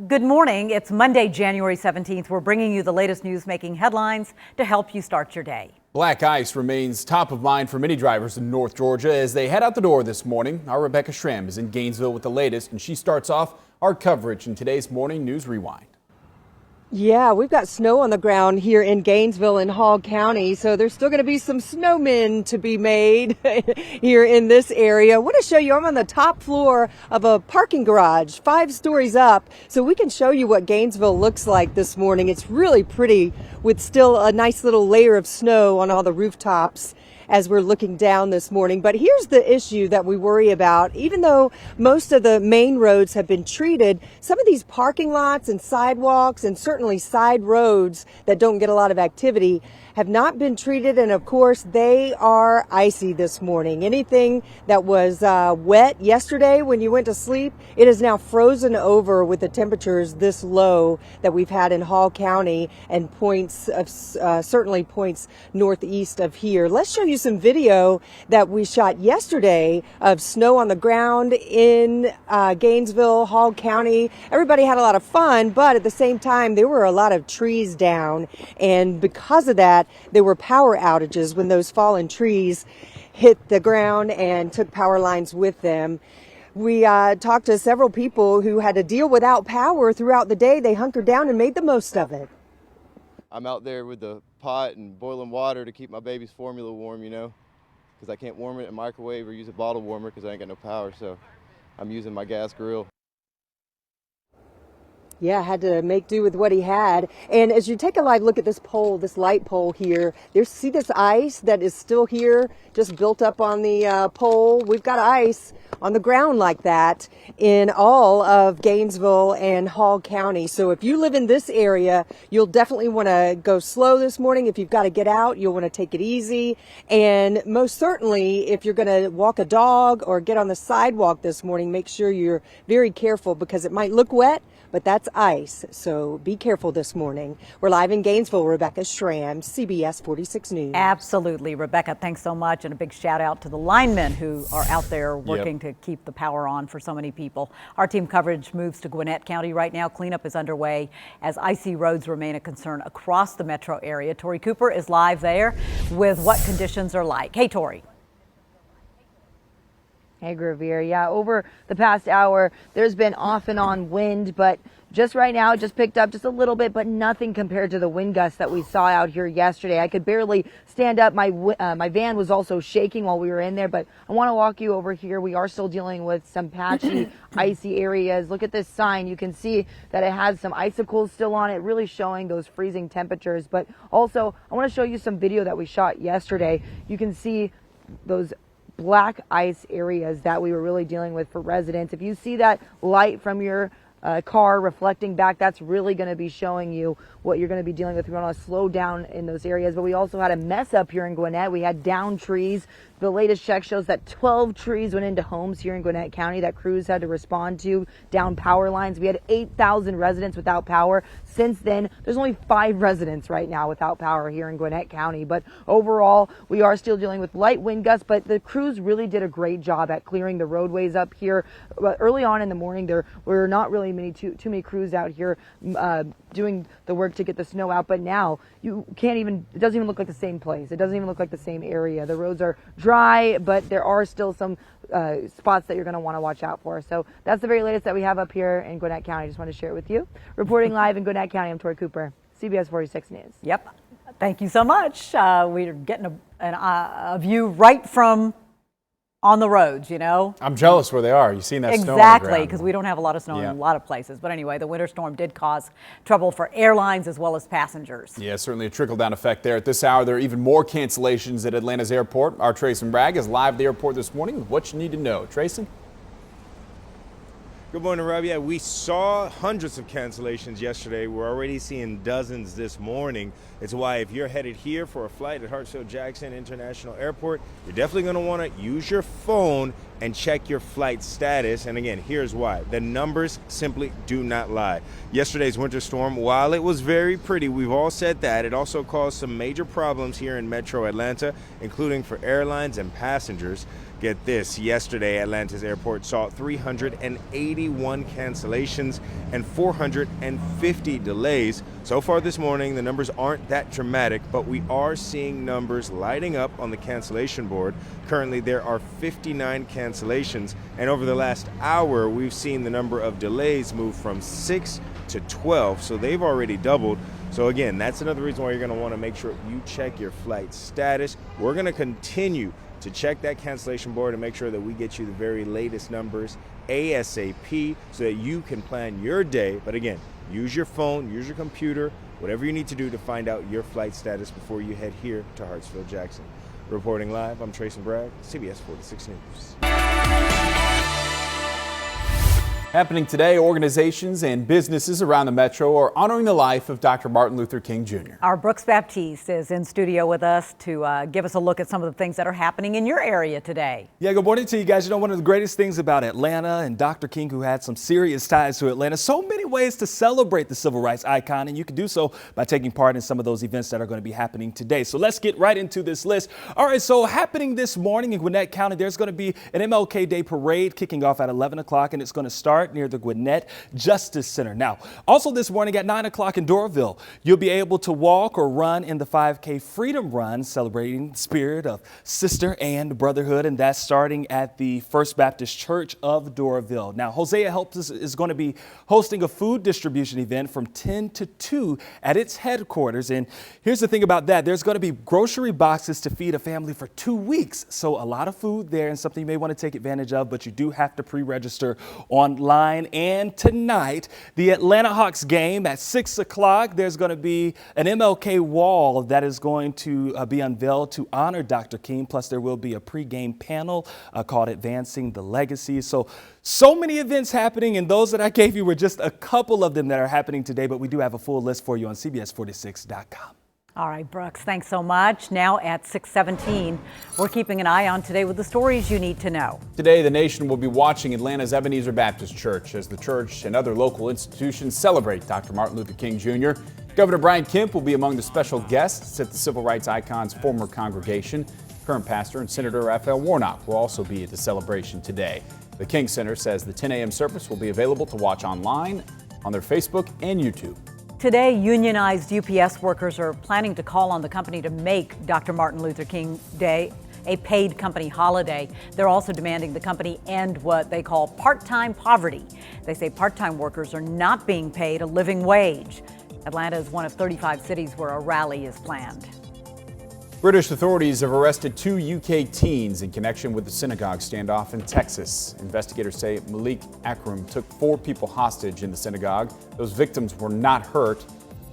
Good morning. It's Monday, January 17th. We're bringing you the latest news making headlines to help you start your day. Black ice remains top of mind for many drivers in North Georgia as they head out the door this morning. Our Rebecca Schramm is in Gainesville with the latest, and she starts off our coverage in today's Morning News Rewind. Yeah, we've got snow on the ground here in Gainesville and Hall County, so there's still going to be some snowmen to be made here in this area. I want to show you, I'm on the top floor of a parking garage, 5 stories up, so we can show you what Gainesville looks like this morning. It's really pretty with still a nice little layer of snow on all the rooftops as we're looking down this morning. But here's the issue that we worry about. Even though most of the main roads have been treated, some of these parking lots and sidewalks and certainly side roads that don't get a lot of activity have not been treated, and of course they are icy this morning. Anything that was wet yesterday when you went to sleep, it is now frozen over with the temperatures this low that we've had in Hall County and points of certainly points northeast of here. Let's show you some video that we shot yesterday of snow on the ground in Gainesville, Hall County. Everybody had a lot of fun, but at the same time there were a lot of trees down, and because of that there were power outages when those fallen trees hit the ground and took power lines with them. We talked to several people who had to deal without power throughout the day. They hunkered down and made the most of it. I'm out there with the pot and boiling water to keep my baby's formula warm, because I can't warm it in a microwave or use a bottle warmer because I ain't got no power, so I'm using my gas grill. Yeah, had to make do with what he had. And as you take a live look at this pole, this light pole here, see this ice that is still here, just built up on the pole. We've got ice on the ground like that in all of Gainesville and Hall County. So if you live in this area, you'll definitely want to go slow this morning. If you've got to get out, you'll want to take it easy. And most certainly, if you're going to walk a dog or get on the sidewalk this morning, make sure you're very careful because it might look wet, but that's ice, so be careful this morning. We're live in Gainesville. Rebecca Schramm, CBS 46 News. Absolutely. Rebecca, thanks so much. And a big shout out to the linemen who are out there working to keep the power on for so many people. Our team coverage moves to Gwinnett County right now. Cleanup is underway as icy roads remain a concern across the metro area. Tori Cooper is live there with what conditions are like. Hey, Tori. Hey, Gravier. Yeah, over the past hour, there's been off and on wind, but just right now, it just picked up just a little bit, but nothing compared to the wind gusts that we saw out here yesterday. I could barely stand up. My van was also shaking while we were in there, but I want to walk you over here. We are still dealing with some patchy, icy areas. Look at this sign. You can see that it has some icicles still on it, really showing those freezing temperatures. But also, I want to show you some video that we shot yesterday. You can see those black ice areas that we were really dealing with for residents. If you see that light from your car reflecting back, that's really going to be showing you what you're going to be dealing with. We're going to slow down in those areas. But we also had a mess up here in Gwinnett. We had down trees. The latest check shows that 12 trees went into homes here in Gwinnett County that crews had to respond to, down power lines. We had 8,000 residents without power. Since then, there's only 5 residents right now without power here in Gwinnett County. But overall, we are still dealing with light wind gusts, but the crews really did a great job at clearing the roadways up here. Early on in the morning, there were not really too many crews out here doing the work to get the snow out, but now you can't even, it doesn't even look like the same place. It doesn't even look like the same area. The roads are dry, but there are still some spots that you're going to want to watch out for. So that's the very latest that we have up here in Gwinnett County. I just want to share it with you. Reporting live in Gwinnett County, I'm Tori Cooper, CBS 46 News. Yep. Thank you so much. We're getting a view right from on the roads, I'm jealous where they are. You've seen that snow on the Exactly, ground. because we don't have a lot of snow in a lot of places. But anyway, the winter storm did cause trouble for airlines as well as passengers. Yeah, certainly a trickle-down effect there. At this hour, there are even more cancellations at Atlanta's airport. Our Trayson Bragg is live at the airport this morning with what you need to know. Trayson? Good morning, Rob. Yeah, we saw hundreds of cancellations yesterday. We're already seeing dozens this morning. It's why if you're headed here for a flight at Hartsfield-Jackson International Airport, you're definitely going to want to use your phone and check your flight status. And again, here's why. The numbers simply do not lie. Yesterday's winter storm, while it was very pretty, we've all said that, it also caused some major problems here in Metro Atlanta, including for airlines and passengers. Get this, yesterday Atlanta's airport saw 381 cancellations and 450 delays. So far this morning, the numbers aren't that dramatic, but we are seeing numbers lighting up on the cancellation board. Currently, there are 59 cancellations, and over the last hour, we've seen the number of delays move from 6 to 12, so they've already doubled. So again, that's another reason why you're going to want to make sure you check your flight status. We're going to continue to check that cancellation board and make sure that we get you the very latest numbers ASAP so that you can plan your day. But again, use your phone, use your computer, whatever you need to do to find out your flight status before you head here to Hartsfield-Jackson. Reporting live, I'm Tracy Bragg, CBS 46 News. Happening today, organizations and businesses around the metro are honoring the life of Dr. Martin Luther King Jr. Our Brooks Baptiste is in studio with us to give us a look at some of the things that are happening in your area today. Yeah, good morning to you guys. You know, one of the greatest things about Atlanta and Dr. King, who had some serious ties to Atlanta, so many ways to celebrate the civil rights icon, and you can do so by taking part in some of those events that are going to be happening today. So let's get right into this list. All right, so happening this morning in Gwinnett County, there's going to be an MLK Day parade kicking off at 11 o'clock, and it's going to start near the Gwinnett Justice Center. Now, also this morning at 9 o'clock in Doraville, you'll be able to walk or run in the 5K Freedom Run, celebrating the spirit of sister and brotherhood, and that's starting at the First Baptist Church of Doraville. Now, Hosea Helps is going to be hosting a food distribution event from 10 to 2 at its headquarters, and here's the thing about that. There's going to be grocery boxes to feed a family for 2 weeks, so a lot of food there and something you may want to take advantage of, but you do have to pre-register online. And tonight, the Atlanta Hawks game at 6 o'clock, there's going to be an MLK wall that is going to be unveiled to honor Dr. King. Plus, there will be a pregame panel called Advancing the Legacy. So many events happening, and those that I gave you were just a couple of them that are happening today, but we do have a full list for you on CBS46.com. All right, Brooks, thanks so much. Now at 6:17, we're keeping an eye on today with the stories you need to know. Today, the nation will be watching Atlanta's Ebenezer Baptist Church as the church and other local institutions celebrate Dr. Martin Luther King Jr. Governor Brian Kemp will be among the special guests at the civil rights icon's former congregation. Current pastor and Senator Raphael Warnock will also be at the celebration today. The King Center says the 10 a.m. service will be available to watch online on their Facebook and YouTube. Today, unionized UPS workers are planning to call on the company to make Dr. Martin Luther King Day a paid company holiday. They're also demanding the company end what they call part-time poverty. They say part-time workers are not being paid a living wage. Atlanta is one of 35 cities where a rally is planned. British authorities have arrested 2 UK teens in connection with the synagogue standoff in Texas. Investigators say Malik Akram took 4 people hostage in the synagogue. Those victims were not hurt,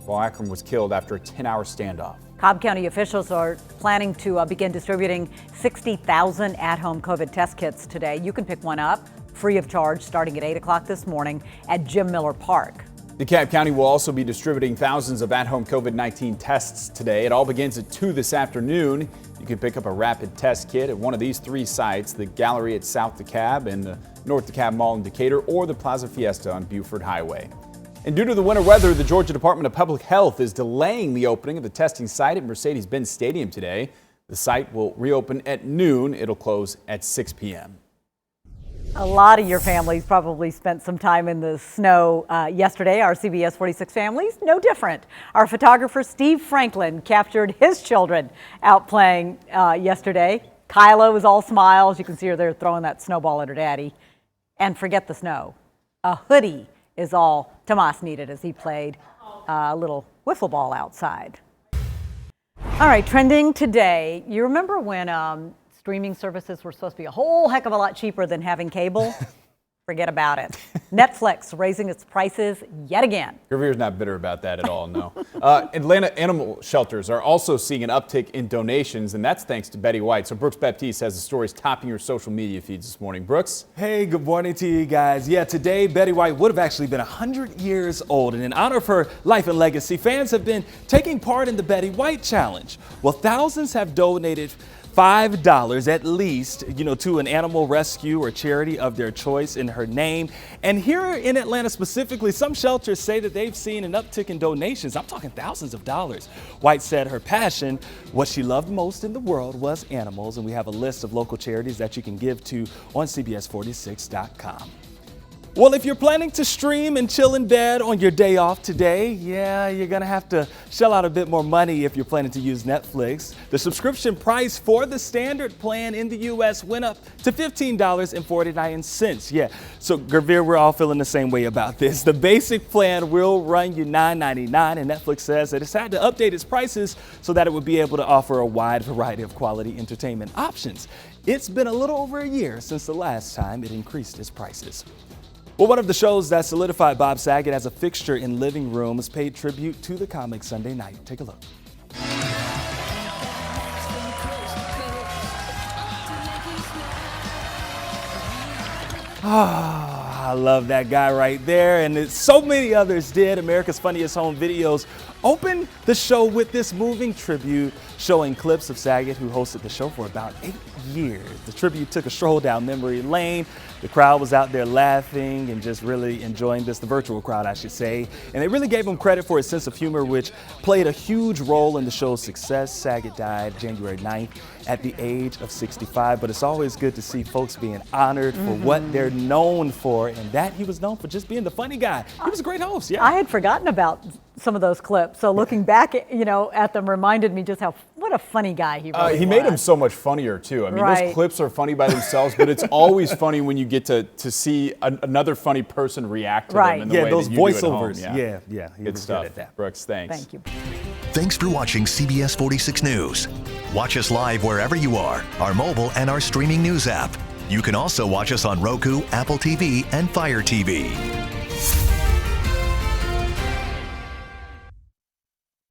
while Akram was killed after a 10-hour standoff. Cobb County officials are planning to begin distributing 60,000 at-home COVID test kits today. You can pick one up free of charge starting at 8 o'clock this morning at Jim Miller Park. DeKalb County will also be distributing thousands of at-home COVID-19 tests today. It all begins at 2 this afternoon. You can pick up a rapid test kit at one of these 3 sites, the Gallery at South DeKalb and the North DeKalb Mall in Decatur, or the Plaza Fiesta on Buford Highway. And due to the winter weather, the Georgia Department of Public Health is delaying the opening of the testing site at Mercedes-Benz Stadium today. The site will reopen at noon. It'll close at 6 p.m. A lot of your families probably spent some time in the snow yesterday. Our CBS 46 families, no different. Our photographer Steve Franklin captured his children out playing yesterday. Kyla was all smiles. You can see her there throwing that snowball at her daddy. And forget the snow. A hoodie is all Tomas needed as he played a little wiffle ball outside. All right, trending today. You remember when streaming services were supposed to be a whole heck of a lot cheaper than having cable? Forget about it. Netflix raising its prices yet again. Gravier's not bitter about that at all, no. Atlanta animal shelters are also seeing an uptick in donations, and that's thanks to Betty White. So Brooks Baptiste has the stories topping your social media feeds this morning. Brooks? Hey, good morning to you guys. Yeah, today Betty White would have actually been 100 years old, and in honor of her life and legacy, fans have been taking part in the Betty White Challenge. Well, thousands have donated $5 at least, to an animal rescue or charity of their choice in her name. And here in Atlanta specifically, some shelters say that they've seen an uptick in donations. I'm talking thousands of dollars. White said her passion, what she loved most in the world, was animals. And we have a list of local charities that you can give to on CBS46.com. Well, if you're planning to stream and chill in bed on your day off today, you're going to have to shell out a bit more money if you're planning to use Netflix. The subscription price for the standard plan in the U.S. went up to $15.49. Yeah, so Gurveer, we're all feeling the same way about this. The basic plan will run you $9.99, and Netflix says that it's had to update its prices so that it would be able to offer a wide variety of quality entertainment options. It's been a little over a year since the last time it increased its prices. Well, one of the shows that solidified Bob Saget as a fixture in living rooms paid tribute to the comic Sunday night. Take a look. I love that guy right there, and so many others did. America's Funniest Home Videos opened the show with this moving tribute, showing clips of Saget, who hosted the show for about 8 years. The tribute took a stroll down memory lane. The crowd was out there laughing and just really enjoying this, the virtual crowd, I should say. And they really gave him credit for his sense of humor, which played a huge role in the show's success. Saget died January 9th at the age of 65, but it's always good to see folks being honored for what they're known for, and that he was known for just being the funny guy. He was a great host, yeah. I had forgotten about some of those clips, so looking back, at them reminded me just what a funny guy he really was. He made him so much funnier too. I mean, Right. those clips are funny by themselves, but it's always funny when you get to see another funny person react to Right. them in the Yeah, way those that you do at voiceovers. home. Yeah, he Good was stuff. good at that. Brooks, thanks. Thank you. Thanks for watching CBS 46 News. Watch us live wherever you are, our mobile and our streaming news app. You can also watch us on Roku, Apple TV, and Fire TV.